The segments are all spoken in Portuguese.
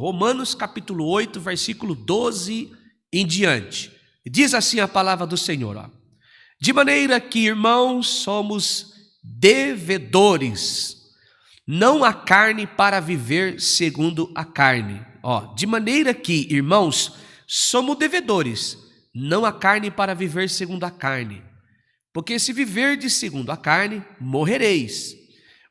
Romanos capítulo 8, versículo 12 em diante. Diz assim a palavra do Senhor, ó. De maneira que, irmãos, somos devedores, não a carne para viver segundo a carne. Ó, de maneira que, irmãos, somos devedores, não a carne para viver segundo a carne. Porque se viverdes segundo a carne, morrereis.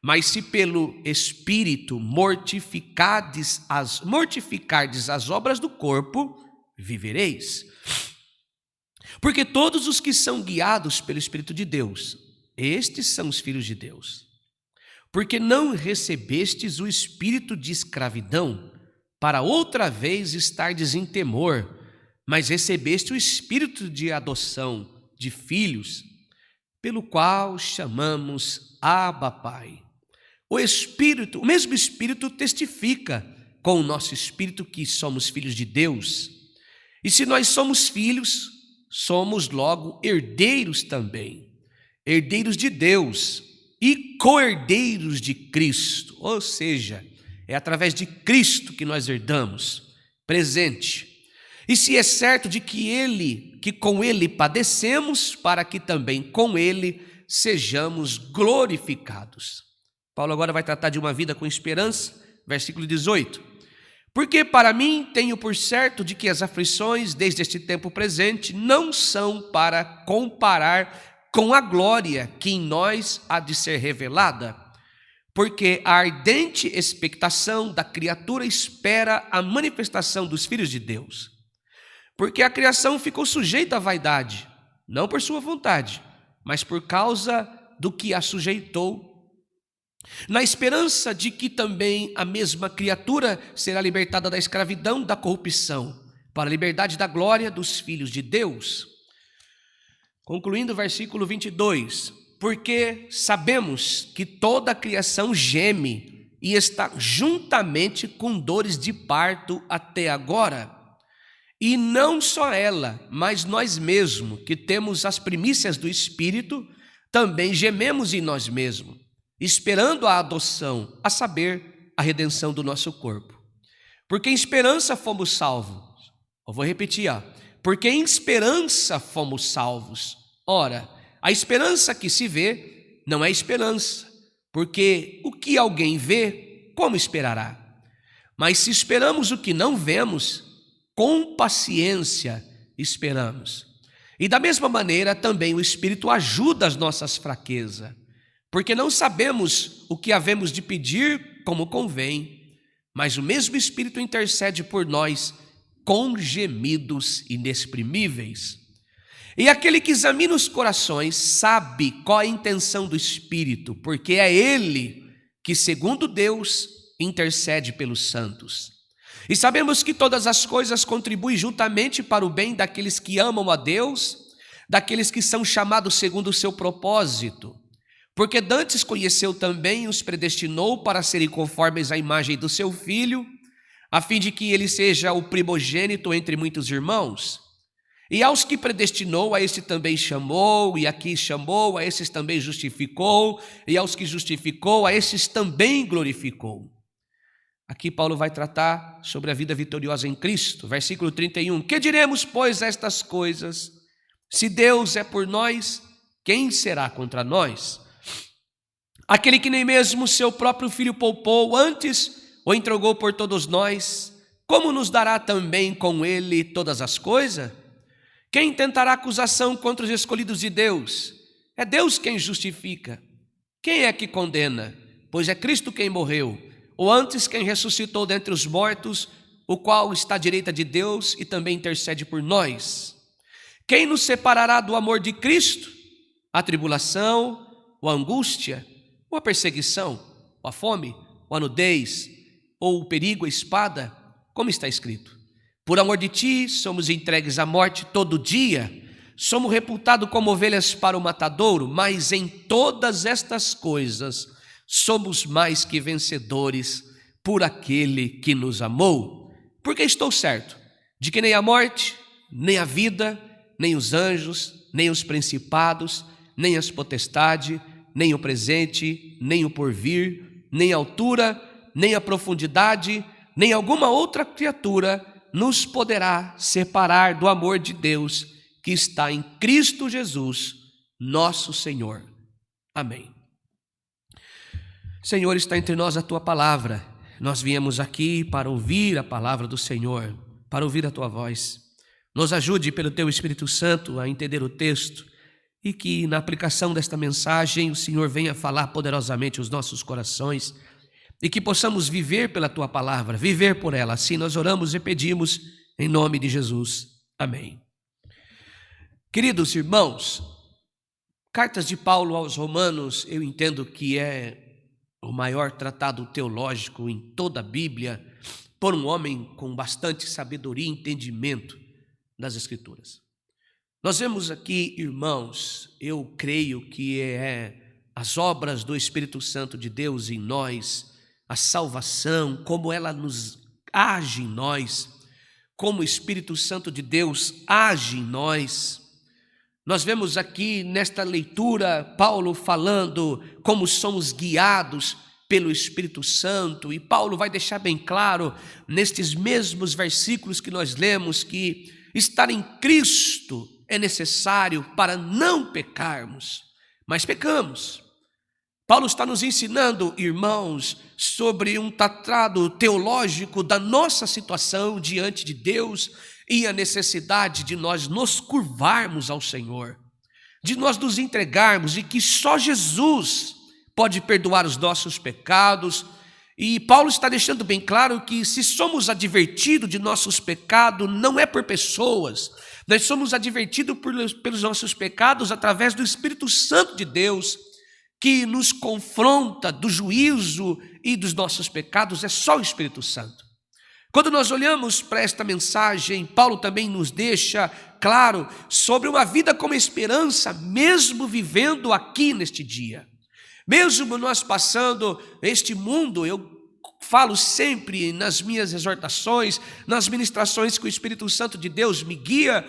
Mas se pelo Espírito mortificardes as obras do corpo, vivereis. Porque todos os que são guiados pelo Espírito de Deus, estes são os filhos de Deus. Porque não recebestes o espírito de escravidão, para outra vez estardes em temor, mas recebeste o espírito de adoção de filhos, pelo qual chamamos Abba, Pai. O mesmo Espírito testifica com o nosso espírito que somos filhos de Deus. E se nós somos filhos, somos logo herdeiros também, herdeiros de Deus e co-herdeiros de Cristo, ou seja, é através de Cristo que nós herdamos, presente. E se é certo de que com Ele padecemos, para que também com Ele sejamos glorificados. Paulo agora vai tratar de uma vida com esperança, versículo 18. Porque para mim tenho por certo de que as aflições desde este tempo presente não são para comparar com a glória que em nós há de ser revelada, porque a ardente expectação da criatura espera a manifestação dos filhos de Deus. Porque a criação ficou sujeita à vaidade, não por sua vontade, mas por causa do que a sujeitou, na esperança de que também a mesma criatura será libertada da escravidão, da corrupção, para a liberdade da glória dos filhos de Deus. Concluindo o versículo 22, porque sabemos que toda a criação geme e está juntamente com dores de parto até agora. E não só ela, mas nós mesmos, que temos as primícias do Espírito, também gememos em nós mesmos, esperando a adoção, a saber, a redenção do nosso corpo. Porque em esperança fomos salvos. Eu vou repetir, ó. Porque em esperança fomos salvos. Ora, a esperança que se vê não é esperança, porque o que alguém vê, como esperará? Mas se esperamos o que não vemos, com paciência esperamos. E da mesma maneira também o Espírito ajuda as nossas fraquezas, porque não sabemos o que havemos de pedir como convém, mas o mesmo Espírito intercede por nós com gemidos inexprimíveis. E aquele que examina os corações sabe qual a intenção do Espírito, porque é Ele que, segundo Deus, intercede pelos santos. E sabemos que todas as coisas contribuem juntamente para o bem daqueles que amam a Deus, daqueles que são chamados segundo o seu propósito. Porque dantes conheceu também, os predestinou para serem conformes à imagem do seu Filho, a fim de que ele seja o primogênito entre muitos irmãos. E aos que predestinou, a esse também chamou, e a que chamou, a esses também justificou, e aos que justificou, a esses também glorificou. Aqui Paulo vai tratar sobre a vida vitoriosa em Cristo, versículo 31. Que diremos, pois, a estas coisas? Se Deus é por nós, quem será contra nós? Aquele que nem mesmo seu próprio Filho poupou, antes o entregou por todos nós, como nos dará também com ele todas as coisas? Quem tentará acusação contra os escolhidos de Deus? É Deus quem justifica. Quem é que condena? Pois é Cristo quem morreu, ou antes quem ressuscitou dentre os mortos, o qual está à direita de Deus e também intercede por nós. Quem nos separará do amor de Cristo? A tribulação, ou a angústia, ou a perseguição, ou a fome, ou a nudez, ou o perigo, a espada? Como está escrito: por amor de ti somos entregues à morte todo dia, somos reputados como ovelhas para o matadouro, mas em todas estas coisas somos mais que vencedores por aquele que nos amou. Porque estou certo de que nem a morte, nem a vida, nem os anjos, nem os principados, nem as potestades, nem o presente, nem o porvir, nem a altura, nem a profundidade, nem alguma outra criatura nos poderá separar do amor de Deus que está em Cristo Jesus, nosso Senhor. Amém. Senhor, está entre nós a Tua palavra. Nós viemos aqui para ouvir a palavra do Senhor, para ouvir a Tua voz. Nos ajude pelo Teu Espírito Santo a entender o texto e que na aplicação desta mensagem o Senhor venha falar poderosamente os nossos corações e que possamos viver pela Tua palavra, viver por ela. Assim nós oramos e pedimos em nome de Jesus. Amém. Queridos irmãos, cartas de Paulo aos Romanos, eu entendo que é o maior tratado teológico em toda a Bíblia, por um homem com bastante sabedoria e entendimento das Escrituras. Nós vemos aqui, irmãos, eu creio que as obras do Espírito Santo de Deus em nós, a salvação, como ela nos age em nós, como o Espírito Santo de Deus age em nós. Nós vemos aqui nesta leitura Paulo falando como somos guiados pelo Espírito Santo, e Paulo vai deixar bem claro nestes mesmos versículos que nós lemos que estar em Cristo é necessário para não pecarmos, mas pecamos. Paulo está nos ensinando, irmãos, sobre um tratado teológico da nossa situação diante de Deus e a necessidade de nós nos curvarmos ao Senhor, de nós nos entregarmos e que só Jesus pode perdoar os nossos pecados. E Paulo está deixando bem claro que se somos advertidos de nossos pecados, não é por pessoas, nós somos advertidos pelos nossos pecados através do Espírito Santo de Deus, que nos confronta do juízo e dos nossos pecados, é só o Espírito Santo. Quando nós olhamos para esta mensagem, Paulo também nos deixa claro sobre uma vida com esperança, mesmo vivendo aqui neste dia. Mesmo nós passando este mundo, eu falo sempre nas minhas exortações, nas ministrações que o Espírito Santo de Deus me guia,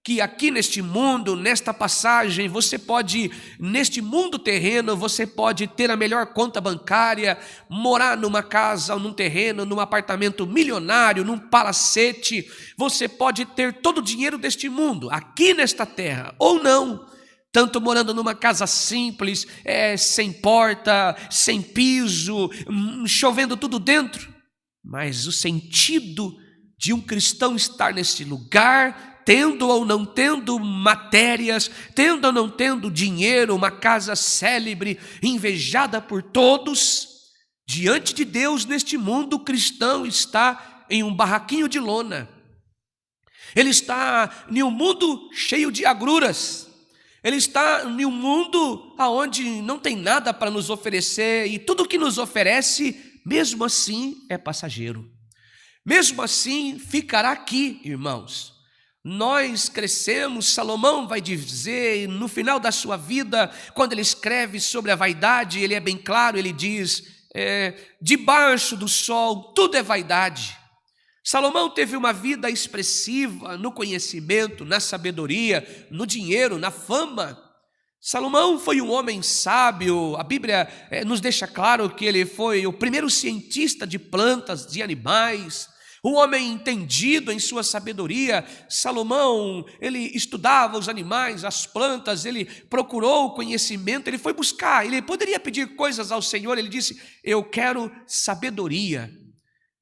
que aqui neste mundo, nesta passagem, você pode, neste mundo terreno, você pode ter a melhor conta bancária, morar numa casa, num terreno, num apartamento milionário, num palacete, você pode ter todo o dinheiro deste mundo, aqui nesta terra, ou não, tanto morando numa casa simples, sem porta, sem piso, chovendo tudo dentro, mas o sentido de um cristão estar neste lugar, tendo ou não tendo matérias, tendo ou não tendo dinheiro, uma casa célebre, invejada por todos, diante de Deus neste mundo, o cristão está em um barraquinho de lona. Ele está em um mundo cheio de agruras. Ele está em um mundo onde não tem nada para nos oferecer, e tudo que nos oferece, mesmo assim, é passageiro. Mesmo assim, ficará aqui, irmãos. Nós crescemos, Salomão vai dizer, no final da sua vida, quando ele escreve sobre a vaidade, ele é bem claro, ele diz, debaixo do sol tudo é vaidade. Salomão teve uma vida expressiva no conhecimento, na sabedoria, no dinheiro, na fama. Salomão foi um homem sábio, a Bíblia nos deixa claro que ele foi o primeiro cientista de plantas, de animais, um homem entendido em sua sabedoria. Salomão, ele estudava os animais, as plantas, ele procurou o conhecimento, ele foi buscar, ele poderia pedir coisas ao Senhor, ele disse, eu quero sabedoria.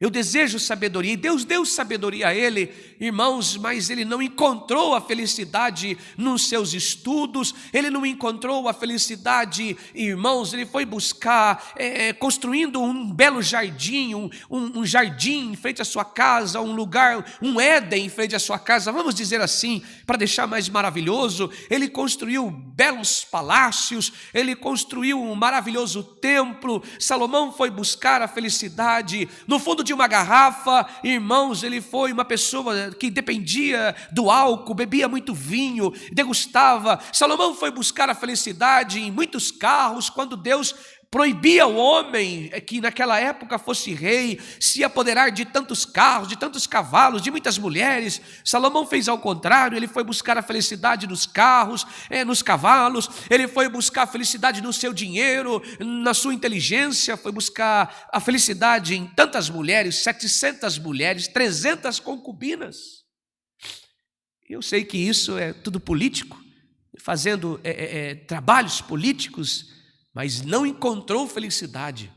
Eu desejo sabedoria, e Deus deu sabedoria a ele, irmãos, mas ele não encontrou a felicidade nos seus estudos, ele não encontrou a felicidade, irmãos, ele foi buscar, construindo um belo jardim, um jardim em frente à sua casa, um lugar, um Éden em frente à sua casa, vamos dizer assim, para deixar mais maravilhoso. Ele construiu belos palácios, ele construiu um maravilhoso templo. Salomão foi buscar a felicidade no fundo de uma garrafa, irmãos. Ele foi uma pessoa que dependia do álcool, bebia muito vinho, degustava. Salomão foi buscar a felicidade em muitos carros, quando Deus proibia o homem que naquela época fosse rei, se apoderar de tantos carros, de tantos cavalos, de muitas mulheres. Salomão fez ao contrário, ele foi buscar a felicidade nos carros, nos cavalos, ele foi buscar a felicidade no seu dinheiro, na sua inteligência, foi buscar a felicidade em tantas mulheres, 700 mulheres, 300 concubinas. Eu sei que isso é tudo político, fazendo trabalhos políticos, mas não encontrou felicidade.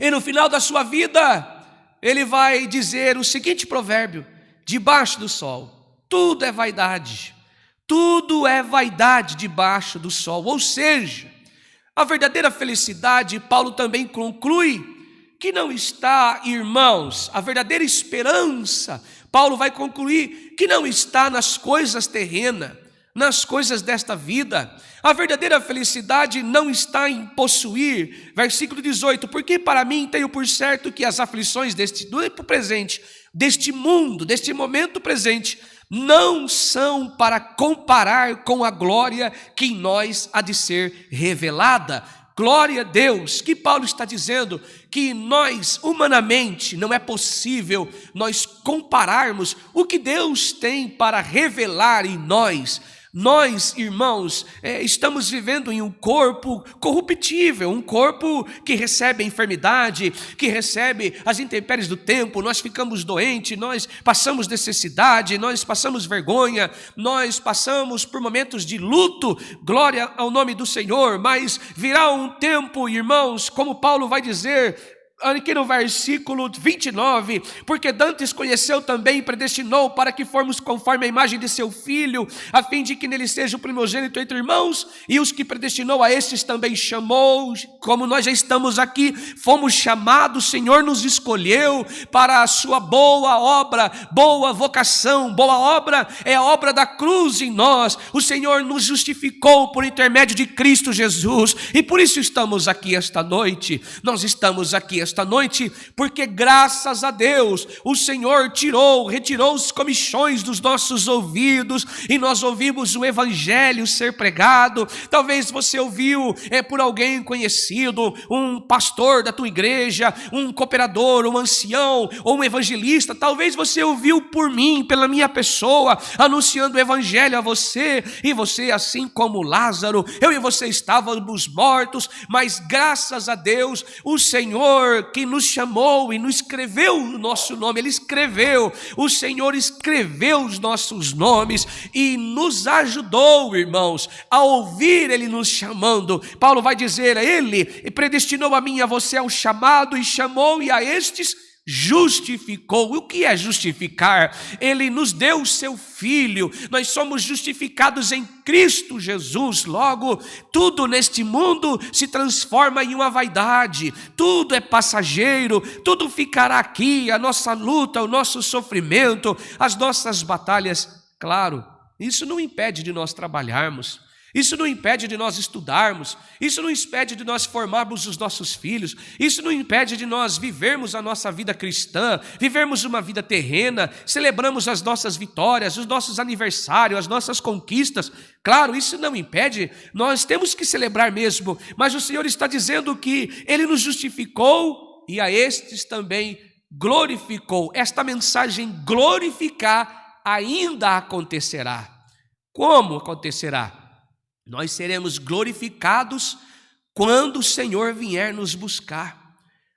E no final da sua vida, ele vai dizer o seguinte provérbio: debaixo do sol, tudo é vaidade debaixo do sol. Ou seja, a verdadeira felicidade, Paulo também conclui, que não está, irmãos, a verdadeira esperança, Paulo vai concluir, que não está nas coisas terrenas, nas coisas desta vida. A verdadeira felicidade não está em possuir. Versículo 18: porque para mim tenho por certo que as aflições deste tempo presente, deste mundo, deste momento presente, não são para comparar com a glória que em nós há de ser revelada. Glória a Deus, que Paulo está dizendo que nós, humanamente, não é possível nós compararmos o que Deus tem para revelar em nós. Nós, irmãos, estamos vivendo em um corpo corruptível, um corpo que recebe a enfermidade, que recebe as intempéries do tempo. Nós ficamos doentes, nós passamos necessidade, nós passamos vergonha, nós passamos por momentos de luto, glória ao nome do Senhor. Mas virá um tempo, irmãos, como Paulo vai dizer aqui no versículo 29, porque dantes conheceu também e predestinou para que formos conforme a imagem de seu Filho, a fim de que nele seja o primogênito entre irmãos, e os que predestinou a estes também chamou. Como nós já estamos aqui, fomos chamados, o Senhor nos escolheu para a sua boa obra, boa vocação. Boa obra é a obra da cruz em nós. O Senhor nos justificou por intermédio de Cristo Jesus, e por isso estamos aqui esta noite. Nós estamos aqui esta noite porque graças a Deus o Senhor retirou os comichões dos nossos ouvidos, e nós ouvimos o evangelho ser pregado. Talvez você ouviu por alguém conhecido, um pastor da tua igreja, um cooperador, um ancião ou um evangelista. Talvez você ouviu por mim, pela minha pessoa, anunciando o evangelho a você, e você, assim como Lázaro, eu e você estávamos mortos, mas graças a Deus o Senhor que nos chamou e nos escreveu o nosso nome, Ele escreveu, o Senhor escreveu os nossos nomes e nos ajudou, irmãos, a ouvir Ele nos chamando. Paulo vai dizer: Ele predestinou a mim e a você ao chamado, e chamou, e a estes justificou. O que é justificar? Ele nos deu o seu Filho, nós somos justificados em Cristo Jesus. Logo, tudo neste mundo se transforma em uma vaidade, tudo é passageiro, tudo ficará aqui, a nossa luta, o nosso sofrimento, as nossas batalhas. Claro, isso não impede de nós trabalharmos, isso não impede de nós estudarmos, isso não impede de nós formarmos os nossos filhos, isso não impede de nós vivermos a nossa vida cristã, vivermos uma vida terrena, celebramos as nossas vitórias, os nossos aniversários, as nossas conquistas. Claro, isso não impede, nós temos que celebrar mesmo, mas o Senhor está dizendo que Ele nos justificou e a estes também glorificou. Esta mensagem glorificar ainda acontecerá. Como acontecerá? Nós seremos glorificados quando o Senhor vier nos buscar.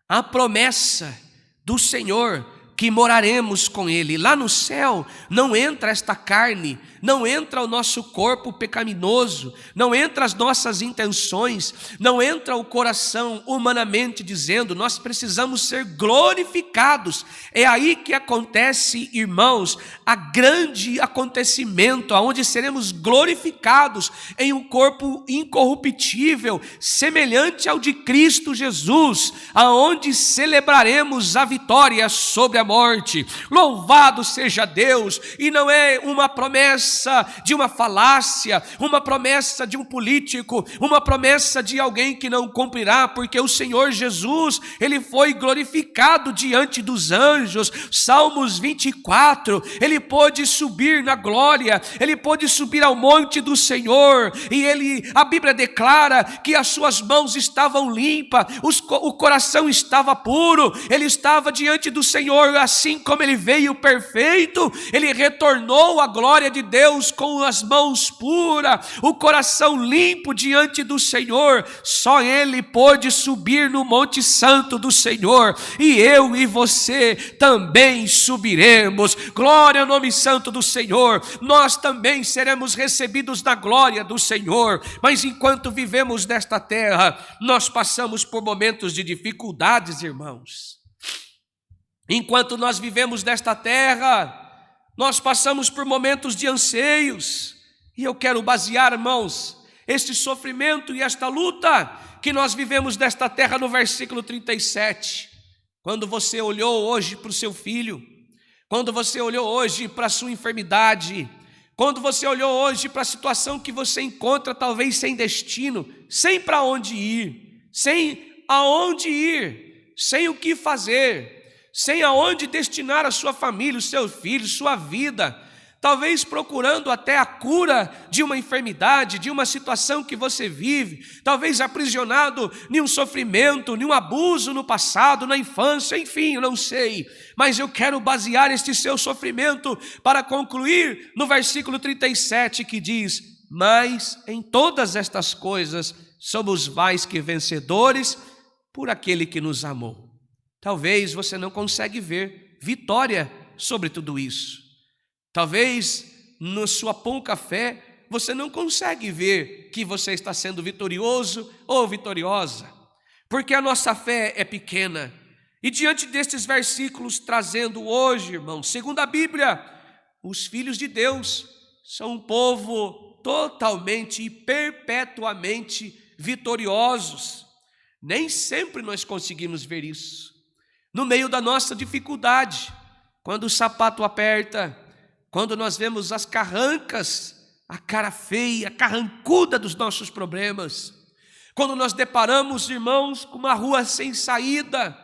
A promessa do Senhor que moraremos com Ele. Lá no céu não entra esta carne, não entra o nosso corpo pecaminoso, não entra as nossas intenções, não entra o coração humanamente dizendo. Nós precisamos ser glorificados. É aí que acontece, irmãos, a grande acontecimento, onde seremos glorificados em um corpo incorruptível, semelhante ao de Cristo Jesus, aonde celebraremos a vitória sobre a morte. Louvado seja Deus! E não é uma promessa de uma falácia, uma promessa de um político, uma promessa de alguém que não cumprirá, porque o Senhor Jesus, ele foi glorificado diante dos anjos. Salmos 24, ele pôde subir na glória, ele pôde subir ao monte do Senhor, e a Bíblia declara que as suas mãos estavam limpas, o coração estava puro, ele estava diante do Senhor, assim como ele veio perfeito, ele retornou à glória de Deus com as mãos puras, o coração limpo diante do Senhor. Só ele pôde subir no Monte Santo do Senhor, e eu e você também subiremos. Glória ao nome santo do Senhor. Nós também seremos recebidos na glória do Senhor. Mas enquanto vivemos nesta terra, nós passamos por momentos de dificuldades, irmãos. Enquanto nós vivemos nesta terra, nós passamos por momentos de anseios. E eu quero basear, irmãos, este sofrimento e esta luta que nós vivemos nesta terra no versículo 37. Quando você olhou hoje para o seu filho, quando você olhou hoje para a sua enfermidade, quando você olhou hoje para a situação que você encontra, talvez sem destino, sem para onde ir, sem aonde ir, sem o que fazer, sem aonde destinar a sua família, o seu filho, sua vida, talvez procurando até a cura de uma enfermidade, de uma situação que você vive, talvez aprisionado em um sofrimento, em um abuso no passado, na infância, enfim, eu não sei. Mas eu quero basear este seu sofrimento para concluir no versículo 37 que diz: mas em todas estas coisas somos mais que vencedores por aquele que nos amou. Talvez você não consegue ver vitória sobre tudo isso. Talvez na sua pouca fé você não consegue ver que você está sendo vitorioso ou vitoriosa, porque a nossa fé é pequena. E diante destes versículos trazendo hoje, irmãos, segundo a Bíblia, os filhos de Deus são um povo totalmente e perpetuamente vitoriosos. Nem sempre nós conseguimos ver isso. No meio da nossa dificuldade, quando o sapato aperta, quando nós vemos as carrancas, a cara feia, a carrancuda dos nossos problemas, quando nós deparamos, irmãos, com uma rua sem saída,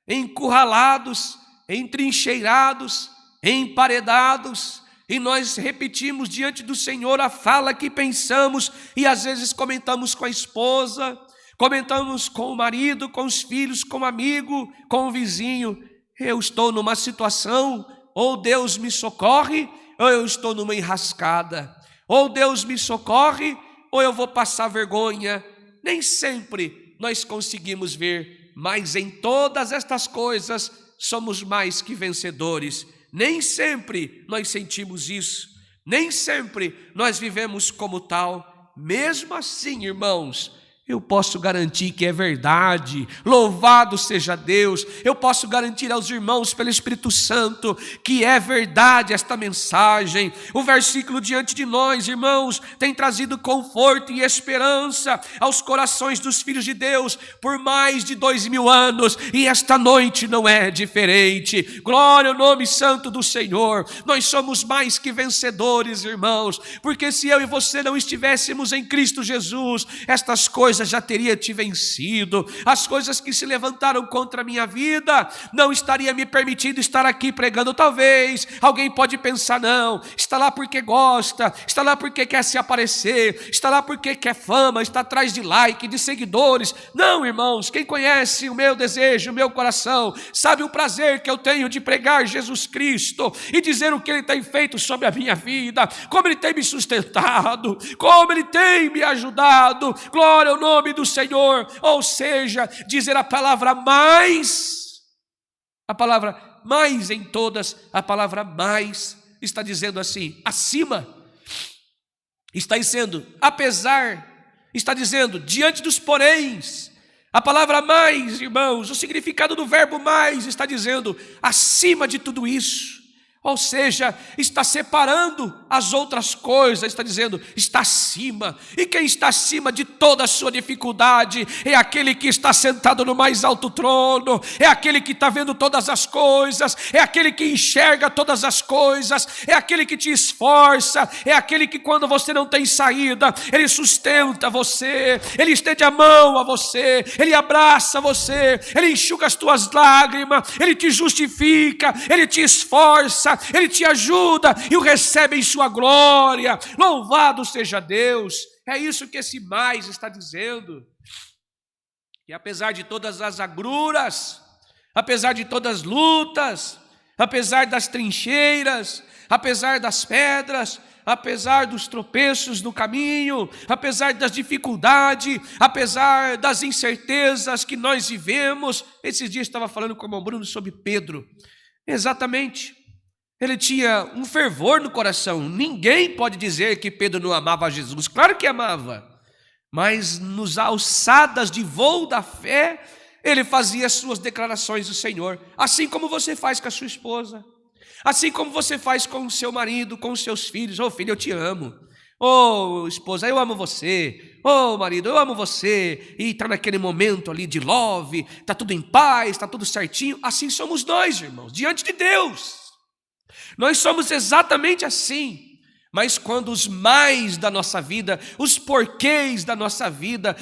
encurralados, entrincheirados, emparedados, e nós repetimos diante do Senhor a fala que pensamos, e às vezes comentamos com a esposa, comentamos com o marido, com os filhos, com o amigo, com o vizinho: eu estou numa situação, ou Deus me socorre, ou eu estou numa enrascada, ou Deus me socorre, ou eu vou passar vergonha. Nem sempre nós conseguimos ver, mas em todas estas coisas somos mais que vencedores. Nem sempre nós sentimos isso, nem sempre nós vivemos como tal. Mesmo assim, irmãos, eu posso garantir que é verdade. Louvado seja Deus. Eu posso garantir aos irmãos pelo Espírito Santo que é verdade esta mensagem. O versículo diante de nós, irmãos, tem trazido conforto e esperança aos corações dos filhos de Deus por mais de 2000 anos, e esta noite não é diferente. Glória ao nome santo do Senhor. Nós somos mais que vencedores, irmãos, porque se eu e você não estivéssemos em Cristo Jesus, estas coisas já teria te vencido. As coisas que se levantaram contra a minha vida não estaria me permitindo estar aqui pregando. Talvez alguém pode pensar: não, está lá porque gosta, está lá porque quer se aparecer, está lá porque quer fama, está atrás de like, de seguidores. Não, irmãos, quem conhece o meu desejo, o meu coração, sabe o prazer que eu tenho de pregar Jesus Cristo e dizer o que Ele tem feito sobre a minha vida, como Ele tem me sustentado, como Ele tem me ajudado. Glória ao nome do Senhor. Ou seja, dizer a palavra mais em todas, a palavra mais está dizendo assim: acima, está dizendo apesar, está dizendo diante dos poréns. A palavra mais, irmãos, o significado do verbo mais está dizendo acima de tudo isso. Ou seja, está separando as outras coisas, está dizendo, está acima. E quem está acima de toda a sua dificuldade é aquele que está sentado no mais alto trono, é aquele que está vendo todas as coisas, é aquele que enxerga todas as coisas, é aquele que te esforça, é aquele que quando você não tem saída, ele sustenta você, ele estende a mão a você, ele abraça você, ele enxuga as tuas lágrimas, ele te justifica, ele te esforça, ele te ajuda e o recebe em sua glória. Louvado seja Deus. É isso que esse mais está dizendo. E apesar de todas as agruras, apesar de todas as lutas, apesar das trincheiras, apesar das pedras, apesar dos tropeços no caminho, apesar das dificuldades, apesar das incertezas que nós vivemos. Esses dias estava falando com o irmão Bruno sobre Pedro. Exatamente. Ele tinha um fervor no coração. Ninguém pode dizer que Pedro não amava Jesus. Claro que amava. Mas nos alçadas de voo da fé, ele fazia suas declarações do Senhor. Assim como você faz com a sua esposa. Assim como você faz com o seu marido, com os seus filhos. Ô filho, eu te amo. Ô esposa, eu amo você. Ô marido, eu amo você. E está naquele momento ali de love. Está tudo em paz, está tudo certinho. Assim somos nós, irmãos, diante de Deus. Nós somos exatamente assim, mas quando os mais da nossa vida, os porquês da nossa vida,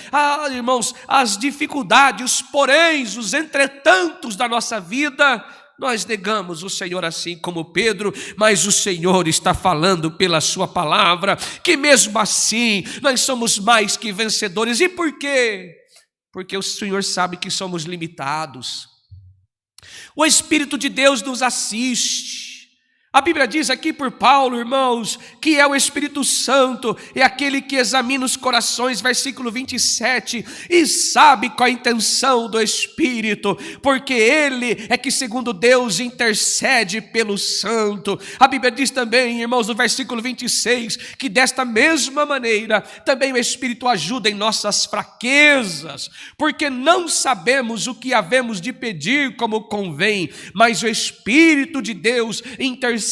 irmãos, as dificuldades, os poréns, os entretantos da nossa vida, nós negamos o Senhor assim como Pedro, mas o Senhor está falando pela sua palavra, que mesmo assim nós somos mais que vencedores. E por quê? Porque o Senhor sabe que somos limitados. O Espírito de Deus nos assiste. A Bíblia diz aqui por Paulo, irmãos, que é o Espírito Santo, é aquele que examina os corações, versículo 27, e sabe qual a intenção do Espírito, porque ele é que segundo Deus intercede pelo santo. A Bíblia diz também, irmãos, no versículo 26, que desta mesma maneira também o Espírito ajuda em nossas fraquezas, porque não sabemos o que havemos de pedir como convém, mas o Espírito de Deus intercede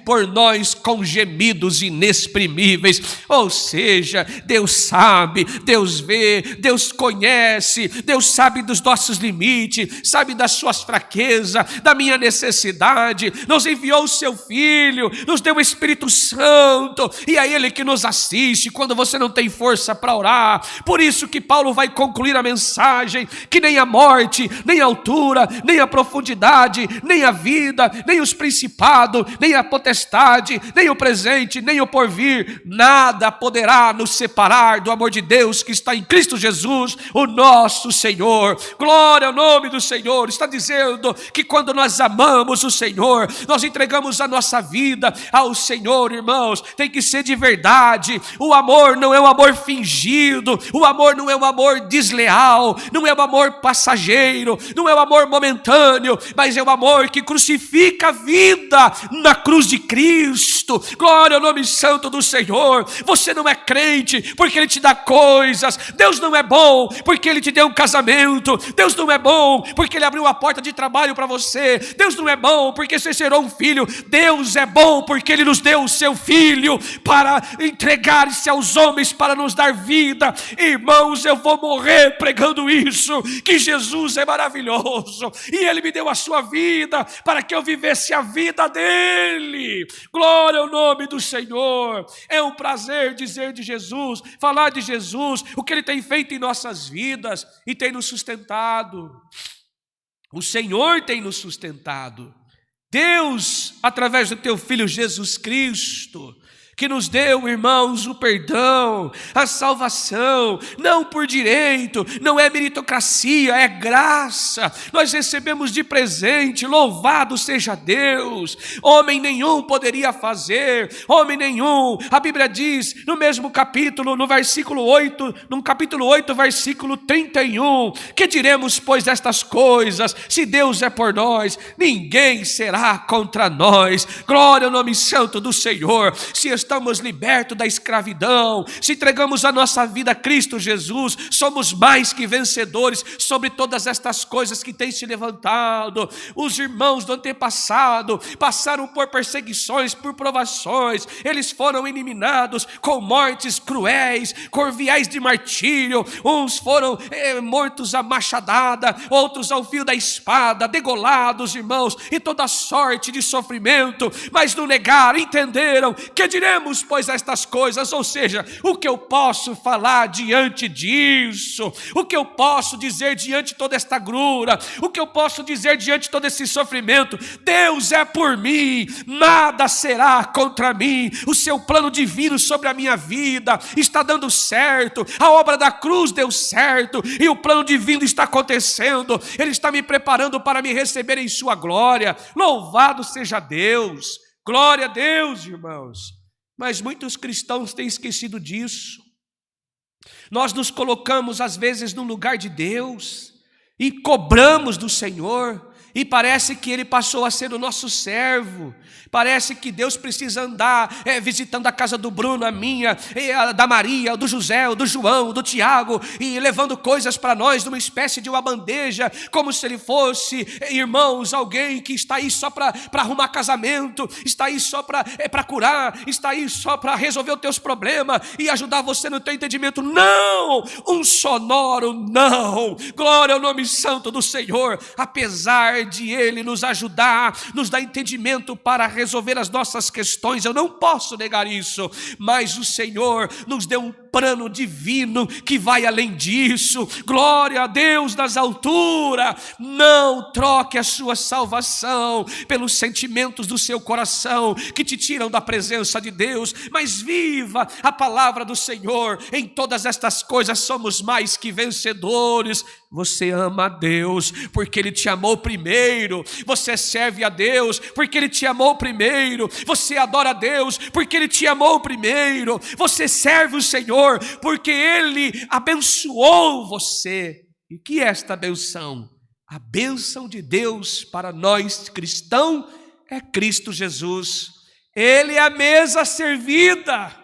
por nós com gemidos inexprimíveis. Ou seja, Deus sabe, Deus vê, Deus conhece, Deus sabe dos nossos limites, sabe das suas fraquezas, da minha necessidade, nos enviou o seu Filho, nos deu o Espírito Santo, e é Ele que nos assiste quando você não tem força para orar. Por isso que Paulo vai concluir a mensagem, que nem a morte, nem a altura, nem a profundidade, nem a vida, nem os principados, nem a potestade, nem o presente, nem o porvir, nada poderá nos separar do amor de Deus que está em Cristo Jesus, o nosso Senhor. Glória ao nome do Senhor. Está dizendo que quando nós amamos o Senhor, nós entregamos a nossa vida ao Senhor, irmãos, tem que ser de verdade. O amor não é um amor fingido, o amor não é um amor desleal, não é um amor passageiro, não é um amor momentâneo, mas é um amor que crucifica a vida na cruz de Cristo. Glória ao nome santo do Senhor. Você não é crente porque Ele te dá coisas. Deus não é bom porque Ele te deu um casamento. Deus não é bom porque Ele abriu a porta de trabalho para você. Deus não é bom porque você gerou um filho. Deus é bom porque Ele nos deu o seu Filho para entregar-se aos homens, para nos dar vida. Irmãos, eu vou morrer pregando isso, que Jesus é maravilhoso e Ele me deu a sua vida para que eu vivesse a vida dele. Glória ao nome do Senhor. É um prazer dizer de Jesus, falar de Jesus, o que Ele tem feito em nossas vidas e tem nos sustentado. O Senhor tem nos sustentado. Deus, através do teu Filho Jesus Cristo, que nos deu, irmãos, o perdão, a salvação, não por direito, não é meritocracia, é graça, nós recebemos de presente, louvado seja Deus. Homem nenhum poderia fazer, homem nenhum. A Bíblia diz, no mesmo capítulo, no capítulo 8, versículo 31, que diremos, pois, destas coisas, se Deus é por nós, ninguém será contra nós. Glória ao nome santo do Senhor. Se estamos libertos da escravidão, se entregamos a nossa vida a Cristo Jesus, somos mais que vencedores sobre todas estas coisas que têm se levantado. Os irmãos do antepassado passaram por perseguições, por provações, eles foram eliminados com mortes cruéis, corviais de martírio, uns foram mortos a machadada, outros ao fio da espada, degolados, irmãos, e toda sorte de sofrimento, mas não negaram, entenderam. Que diremos, pois, estas coisas? Ou seja, o que eu posso falar diante disso? O que eu posso dizer diante de toda esta agrura? O que eu posso dizer diante de todo esse sofrimento? Deus é por mim, nada será contra mim. O seu plano divino sobre a minha vida está dando certo, a obra da cruz deu certo, e o plano divino está acontecendo. Ele está me preparando para me receber em sua glória. Louvado seja Deus, glória a Deus, irmãos. Mas muitos cristãos têm esquecido disso. Nós nos colocamos às vezes no lugar de Deus e cobramos do Senhor, e parece que Ele passou a ser o nosso servo. Parece que Deus precisa andar visitando a casa do Bruno, a minha, a da Maria, do José, do João, do Tiago, e levando coisas para nós numa espécie de uma bandeja, como se Ele fosse, irmãos, alguém que está aí só para arrumar casamento, está aí só para curar, está aí só para resolver os teus problemas e ajudar você no teu entendimento. Não! Um sonoro não! Glória ao nome santo do Senhor. Apesar de Ele nos ajudar, nos dar entendimento para resolver as nossas questões, eu não posso negar isso, mas o Senhor nos deu um plano divino que vai além disso. Glória a Deus nas alturas. Não troque a sua salvação pelos sentimentos do seu coração que te tiram da presença de Deus, mas viva a palavra do Senhor. Em todas estas coisas somos mais que vencedores. Você ama a Deus porque Ele te amou primeiro. Você serve a Deus porque Ele te amou primeiro. Você adora a Deus porque Ele te amou primeiro. Você serve o Senhor porque Ele abençoou você. E que é esta benção? A bênção de Deus para nós cristãos é Cristo Jesus. Ele é a mesa servida,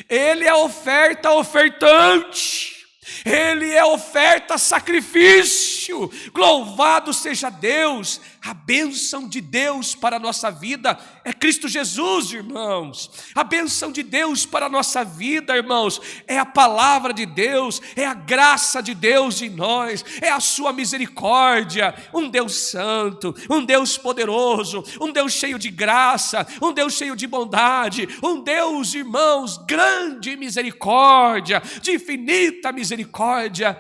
Ele é a oferta ofertante, Ele é oferta sacrifício. Louvado seja Deus. A bênção de Deus para a nossa vida é Cristo Jesus, irmãos. A bênção de Deus para a nossa vida, irmãos, é a palavra de Deus, é a graça de Deus em nós, é a sua misericórdia. Um Deus santo, um Deus poderoso, um Deus cheio de graça, um Deus cheio de bondade, um Deus, irmãos, grande misericórdia, de infinita misericórdia,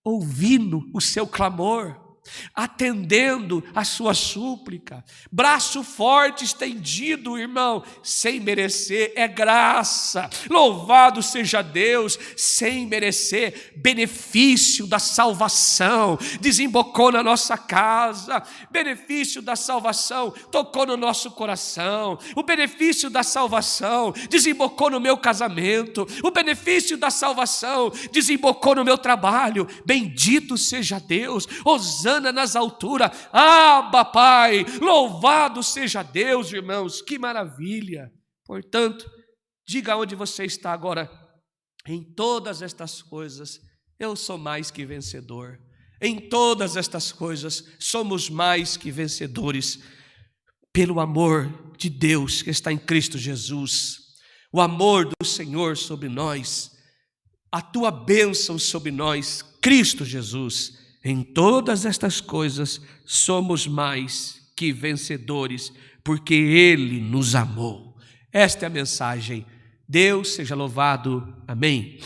ouvindo o seu clamor, atendendo a sua súplica, braço forte estendido, irmão, sem merecer, é graça. Louvado seja Deus, sem merecer, benefício da salvação desembocou na nossa casa, benefício da salvação tocou no nosso coração, o benefício da salvação desembocou no meu casamento, o benefício da salvação desembocou no meu trabalho. Bendito seja Deus, hosana nas alturas, Abba Pai, louvado seja Deus, irmãos, que maravilha. Portanto, diga onde você está agora: em todas estas coisas eu sou mais que vencedor. Em todas estas coisas somos mais que vencedores pelo amor de Deus que está em Cristo Jesus, o amor do Senhor sobre nós, a tua bênção sobre nós, Cristo Jesus. Em todas estas coisas somos mais que vencedores, porque Ele nos amou. Esta é a mensagem. Deus seja louvado. Amém.